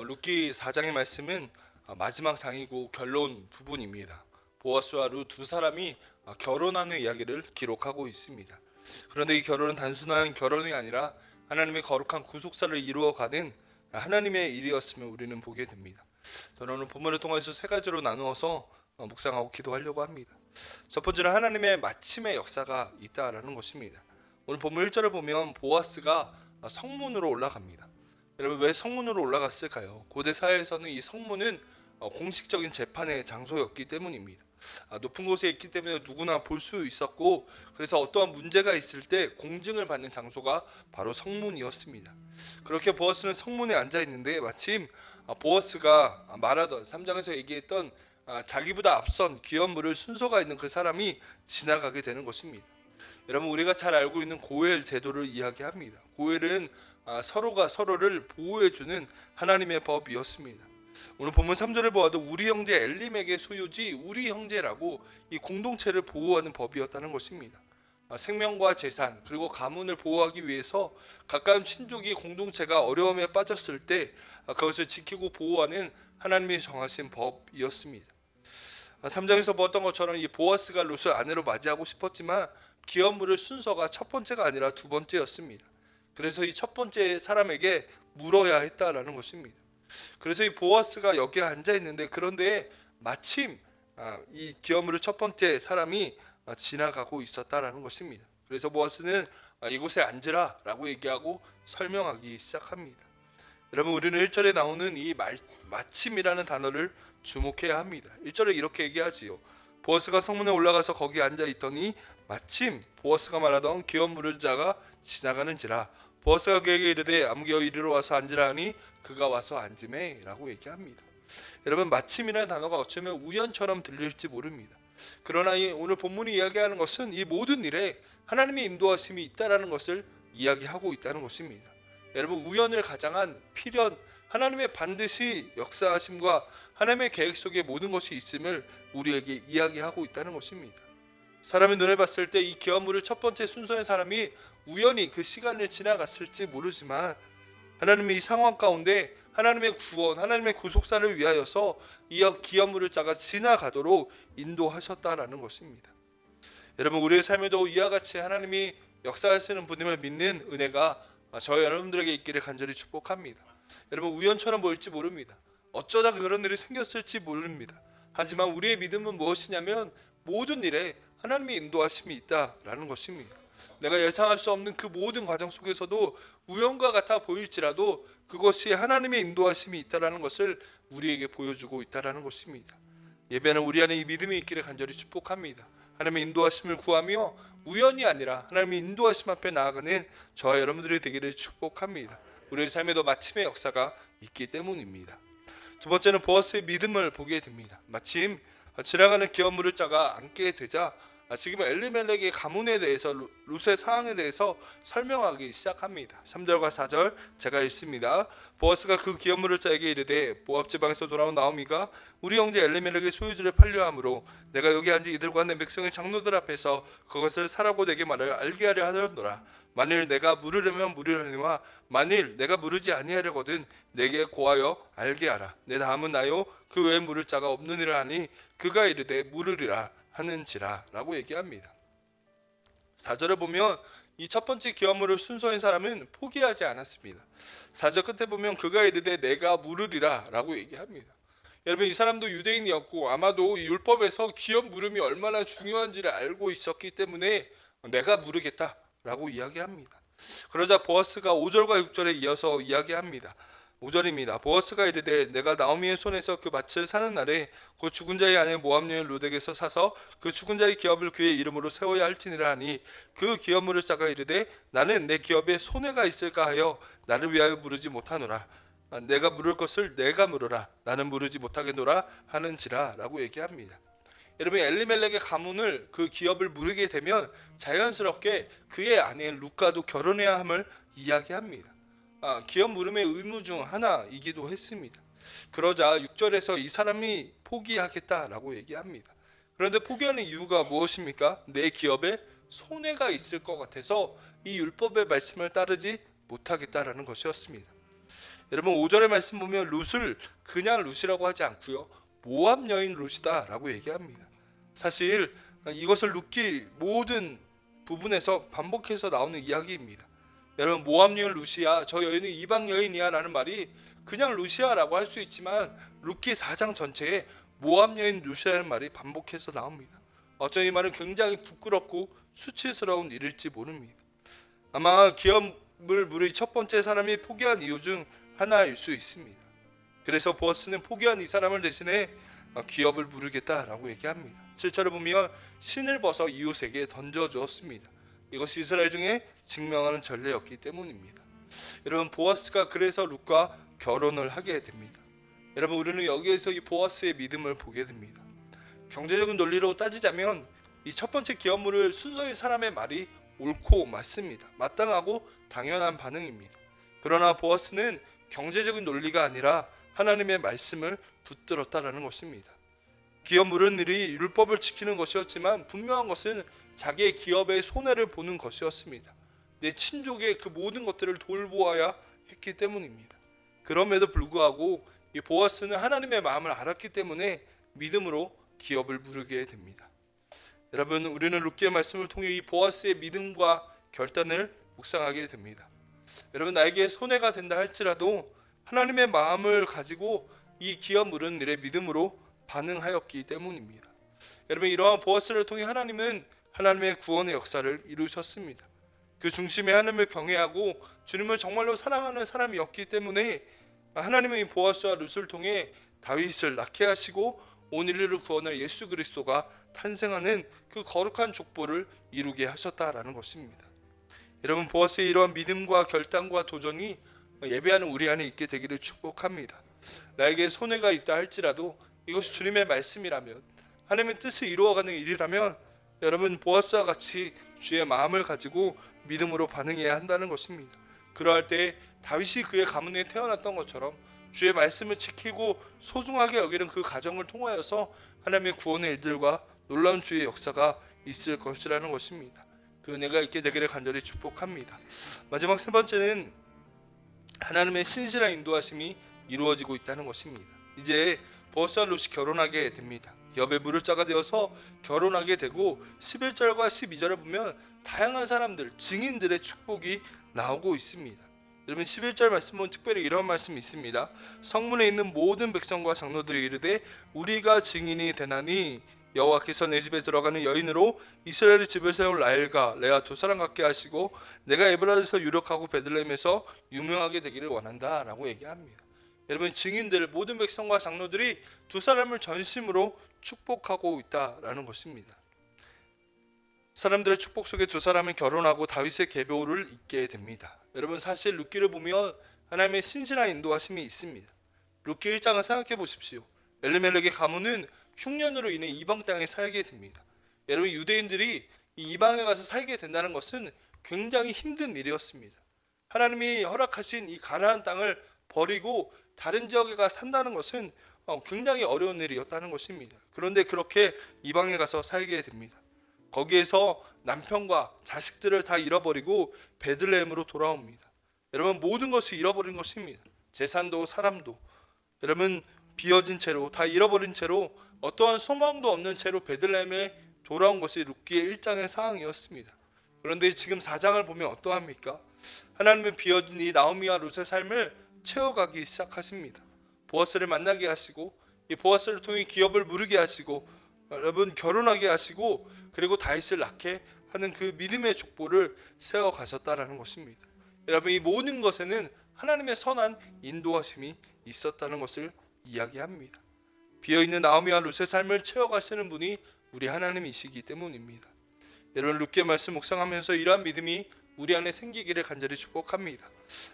룻기 4장의 말씀은 마지막 장이고 결론 부분입니다. 보아스와 룻 두 사람이 결혼하는 이야기를 기록하고 있습니다. 그런데 이 결혼은 단순한 결혼이 아니라 하나님의 거룩한 구속사를 이루어가는 하나님의 일이었음을 우리는 보게 됩니다. 저는 오늘 본문을 통해서 세 가지로 나누어서 묵상하고 기도하려고 합니다. 첫 번째는 하나님의 마침의 역사가 있다라는 것입니다. 오늘 본문 1절을 보면 보아스가 성문으로 올라갑니다. 여러분, 왜 성문으로 올라갔을까요? 고대 사회에서는 이 성문은 공식적인 재판의 장소였기 때문입니다. 높은 곳에 있기 때문에 누구나 볼 수 있었고, 그래서 어떠한 문제가 있을 때 공증을 받는 장소가 바로 성문이었습니다. 그렇게 보아스는 성문에 앉아 있는데 마침 보아스가 말하던 3장에서 얘기했던 자기보다 앞선 기업물을 순서가 있는 그 사람이 지나가게 되는 것입니다. 여러분, 우리가 잘 알고 있는 고엘 제도를 이야기합니다. 고엘은 서로가 서로를 보호해주는 하나님의 법이었습니다. 오늘 본문 3절을 보아도 우리 형제 엘림에게 소유지 우리 형제라고 이 공동체를 보호하는 법이었다는 것입니다. 생명과 재산 그리고 가문을 보호하기 위해서 가까운 친족이 공동체가 어려움에 빠졌을 때 그것을 지키고 보호하는 하나님이 정하신 법이었습니다. 3장에서 보았던 것처럼 이 보아스가 룻을 아내로 맞이하고 싶었지만 기업 물을 순서가 첫 번째가 아니라 두 번째였습니다. 그래서 이 첫 번째 사람에게 물어야 했다라는 것입니다. 그래서 이 보아스가 여기에 앉아 있는데, 그런데 마침 이 기업 물을 첫 번째 사람이 지나가고 있었다라는 것입니다. 그래서 보아스는 이곳에 앉으라라고 얘기하고 설명하기 시작합니다. 여러분, 우리는 1절에 나오는 이 마침이라는 단어를 주목해야 합니다. 1절에 이렇게 얘기하지요. 보아스가 성문에 올라가서 거기 앉아 있더니 마침 보아스가 말하던 기업 물을 자가 지나가는지라. 보아스가 그에게 이르되 아무개어 이리로 와서 앉으라 하니 그가 와서 앉으매 라고 얘기합니다. 여러분, 마침이라는 단어가 어쩌면 우연처럼 들릴지 모릅니다. 그러나 오늘 본문이 이야기하는 것은 이 모든 일에 하나님의 인도하심이 있다라는 것을 이야기하고 있다는 것입니다. 여러분, 우연을 가장한 필연, 하나님의 반드시 역사하심과 하나님의 계획 속에 모든 것이 있음을 우리에게 이야기하고 있다는 것입니다. 사람의 눈에 봤을 때 이 기업물을 첫 번째 순서의 사람이 우연히 그 시간을 지나갔을지 모르지만 하나님의 이 상황 가운데 하나님의 구원, 하나님의 구속사를 위하여서 이 기업물을 자가 지나가도록 인도하셨다라는 것입니다. 여러분, 우리의 삶에도 이와 같이 하나님이 역사하시는 분임을 믿는 은혜가 저희 여러분들에게 있기를 간절히 축복합니다. 여러분, 우연처럼 보일지 모릅니다. 어쩌다 그런 일이 생겼을지 모릅니다. 하지만 우리의 믿음은 무엇이냐면 모든 일에 하나님의 인도하심이 있다라는 것입니다. 내가 예상할 수 없는 그 모든 과정 속에서도 우연과 같아 보일지라도 그것이 하나님의 인도하심이 있다라는 것을 우리에게 보여주고 있다라는 것입니다. 예배는 우리 안에 이 믿음이 있기를 간절히 축복합니다. 하나님의 인도하심을 구하며 우연이 아니라 하나님의 인도하심 앞에 나아가는 저와 여러분들이 되기를 축복합니다. 우리의 삶에도 마침의 역사가 있기 때문입니다. 두 번째는 보아스의 믿음을 보게 됩니다. 마침 지나가는 기업 물을 자가 앉게 되자 지금 엘리멜렉의 가문에 대해서, 룻의 상황에 대해서 설명하기 시작합니다. 3절과 4절 제가 읽습니다. 보아스가 그 기업 물을 자에게 이르되 모압 지방에서 돌아온 나오미가 우리 형제 엘리멜렉의 소유지를 팔려 함으로 내가 여기 앉은 이들과 내 백성의 장로들 앞에서 그것을 사라고 내게 말을 알게 하려 하려노라. 만일 내가 물으려면 물으려니와 만일 내가 물으지 아니하려거든 내게 고하여 알게 하라. 내 다음은 나요 그 외에 물을 자가 없느니라 하니 그가 이르되 물으리라 하는지라 라고 얘기합니다. 4절을 보면 이 첫 번째 기업물을 순서인 사람은 포기하지 않았습니다. 4절 끝에 보면 그가 이르되 내가 물으리라 라고 얘기합니다. 여러분, 이 사람도 유대인이었고 아마도 율법에서 기업 물음이 얼마나 중요한지를 알고 있었기 때문에 내가 물으겠다 라고 이야기합니다. 그러자 보아스가 5절과 6절에 이어서 이야기합니다. 5절입니다. 보아스가 이르되 내가 나오미의 손에서 그 밭을 사는 날에 그 죽은 자의 아내 모압 여인 룻에게서 사서 그 죽은 자의 기업을 그의 이름으로 세워야 할지니라 하니 그 기업 물을 자가 이르되 나는 내 기업에 손해가 있을까 하여 나를 위하여 물으지 못하노라. 내가 물을 것을 내가 물으라. 나는 물으지 못하겠노라 하는지라 라고 얘기합니다. 여러분, 엘리멜렉의 가문을, 그 기업을 물으게 되면 자연스럽게 그의 아내 룻과도 결혼해야 함을 이야기합니다. 기업 물음의 의무 중 하나이기도 했습니다. 그러자 6절에서 이 사람이 포기하겠다라고 얘기합니다. 그런데 포기하는 이유가 무엇입니까? 내 기업에 손해가 있을 것 같아서 이 율법의 말씀을 따르지 못하겠다라는 것이었습니다. 여러분 5절의 말씀 보면 룻을 그냥 룻이라고 하지 않고요, 모압 여인 룻이다라고 얘기합니다. 사실 이것을 룻기 모든 부분에서 반복해서 나오는 이야기입니다. 여러분 모압 여인 룻이야, 저 여인은 이방 여인이야 라는 말이 그냥 룻이야라고 할 수 있지만 룻기 4장 전체에 모압 여인 룻이라는 말이 반복해서 나옵니다. 어쩌면 이 말은 굉장히 부끄럽고 수치스러운 일일지 모릅니다. 아마 기업을 물의 첫 번째 사람이 포기한 이유 중 하나일 수 있습니다. 그래서 보아스는 포기한 이 사람을 대신해 기업을 물으겠다라고 얘기합니다. 7절을 보면 신을 벗어 이웃에게 던져주었습니다. 이것이 이스라엘 중에 증명하는 전례였기 때문입니다. 여러분 보아스가 그래서 룻과 결혼을 하게 됩니다. 여러분 우리는 여기에서 이 보아스의 믿음을 보게 됩니다. 경제적인 논리로 따지자면 이 첫 번째 기업물을 순서의 사람의 말이 옳고 맞습니다. 마땅하고 당연한 반응입니다. 그러나 보아스는 경제적인 논리가 아니라 하나님의 말씀을 붙들었다라는 것입니다. 기업 물은 일이 율법을 지키는 것이었지만 분명한 것은 자기의 기업의 손해를 보는 것이었습니다. 내 친족의 그 모든 것들을 돌보아야 했기 때문입니다. 그럼에도 불구하고 이 보아스는 하나님의 마음을 알았기 때문에 믿음으로 기업을 물게 됩니다. 여러분 우리는 룻기의 말씀을 통해 이 보아스의 믿음과 결단을 묵상하게 됩니다. 여러분 나에게 손해가 된다 할지라도 하나님의 마음을 가지고 이 기업 물은 일에 믿음으로 반응하였기 때문입니다. 여러분 이러한 보아스를 통해 하나님은 하나님의 구원의 역사를 이루셨습니다. 그 중심에 하나님을 경외하고 주님을 정말로 사랑하는 사람이었기 때문에 하나님은 이 보아스와 룻을 통해 다윗을 낳게 하시고 온 인류를 구원할 예수 그리스도가 탄생하는 그 거룩한 족보를 이루게 하셨다라는 것입니다. 여러분 보아스의 이러한 믿음과 결단과 도전이 예배하는 우리 안에 있게 되기를 축복합니다. 나에게 손해가 있다 할지라도 이것이 주님의 말씀이라면 하나님의 뜻을 이루어가는 일이라면 여러분 보아스와 같이 주의 마음을 가지고 믿음으로 반응해야 한다는 것입니다. 그러할 때 다윗이 그의 가문에 태어났던 것처럼 주의 말씀을 지키고 소중하게 여기는 그 가정을 통하여서 하나님의 구원의 일들과 놀라운 주의 역사가 있을 것이라는 것입니다. 그 은혜가 있게 되기를 간절히 축복합니다. 마지막 세 번째는 하나님의 신실한 인도하심이 이루어지고 있다는 것입니다. 이제 보아스와 룻이 결혼하게 됩니다. 기업에 물을 자가 되어서 결혼하게 되고 11절과 12절을 보면 다양한 사람들, 증인들의 축복이 나오고 있습니다. 여러분 11절 말씀 보면 특별히 이런 말씀이 있습니다. 성문에 있는 모든 백성과 장로들이 이르되 우리가 증인이 되나니 여호와께서 내 집에 들어가는 여인으로 이스라엘의 집을 세울 라헬과 레아 두 사람 같게 하시고 내가 에브라에서 유력하고 베들레헴에서 유명하게 되기를 원한다 라고 얘기합니다. 여러분 증인들 모든 백성과 장로들이 두 사람을 전심으로 축복하고 있다라는 것입니다. 사람들의 축복 속에 두 사람은 결혼하고 다윗의 계보를 잇게 됩니다. 여러분 사실 룻기를 보면 하나님의 신실한 인도하심이 있습니다. 룻기 1장을 생각해 보십시오. 엘리멜렉의 가문은 흉년으로 인해 이방 땅에 살게 됩니다. 여러분 유대인들이 이 이방에 가서 살게 된다는 것은 굉장히 힘든 일이었습니다. 하나님이 허락하신 이 가나안 땅을 버리고 다른 지역에 가 산다는 것은 굉장히 어려운 일이었다는 것입니다. 그런데 그렇게 이방에 가서 살게 됩니다. 거기에서 남편과 자식들을 다 잃어버리고 베들레헴으로 돌아옵니다. 여러분 모든 것을 잃어버린 것입니다. 재산도 사람도 여러분 비어진 채로 다 잃어버린 채로 어떠한 소망도 없는 채로 베들레헴에 돌아온 것이 룻기의 1장의 상황이었습니다. 그런데 지금 4장을 보면 어떠합니까? 하나님은 비어진 이 나오미와 룻의 삶을 채워가기 시작하십니다. 보아스를 만나게 하시고 이 보아스를 통해 기업을 물으게 하시고 여러분 결혼하게 하시고 그리고 다윗을 낳게 하는 그 믿음의 족보를 세워 가셨다라는 것입니다. 여러분 이 모든 것에는 하나님의 선한 인도하심이 있었다는 것을 이야기합니다. 비어있는 나오미와 룻의 삶을 채워가시는 분이 우리 하나님이시기 때문입니다. 여러분 룻기의 말씀 묵상하면서 이러한 믿음이 우리 안에 생기기를 간절히 축복합니다.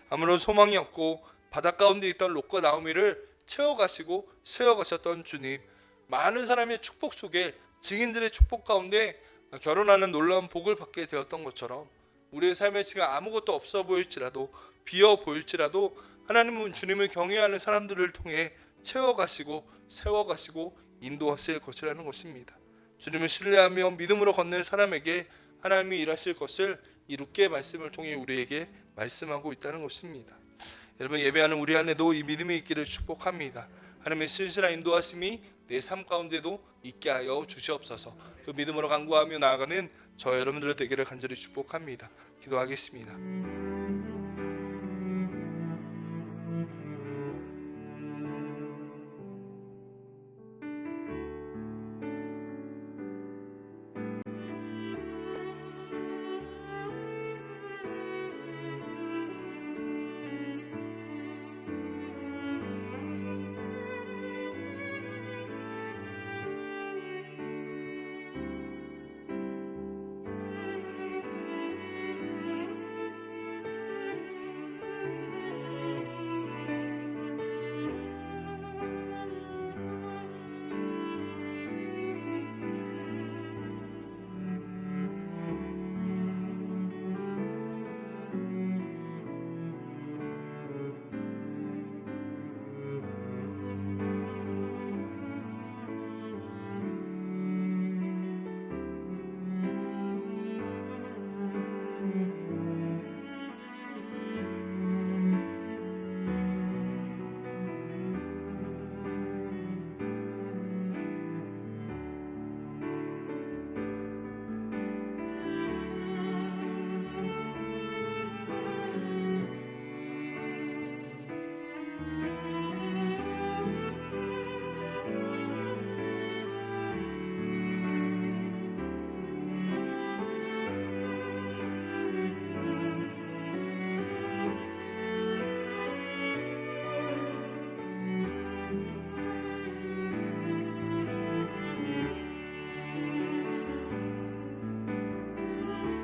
아무런 소망이 없고 바닷 가운데 있던 롯과 나오미를 채워가시고 세워가셨던 주님, 많은 사람의 축복 속에 증인들의 축복 가운데 결혼하는 놀라운 복을 받게 되었던 것처럼 우리의 삶에 지금 아무것도 없어 보일지라도 비어 보일지라도 하나님은 주님을 경외하는 사람들을 통해 채워가시고 세워가시고 인도하실 것이라는 것입니다. 주님을 신뢰하며 믿음으로 걷는 사람에게 하나님이 일하실 것을 이 룻기의 말씀을 통해 우리에게 말씀하고 있다는 것입니다. 여러분, 예배하는 우리 안에도 이 믿음이 있기를 축복합니다. 하나님의 신실한 인도하심이 내 삶 가운데도 있게 하여 주시옵소서. 그 믿음으로 간구하며 나아가는 저 여러분들의 되기를 간절히 축복합니다. 기도하겠습니다.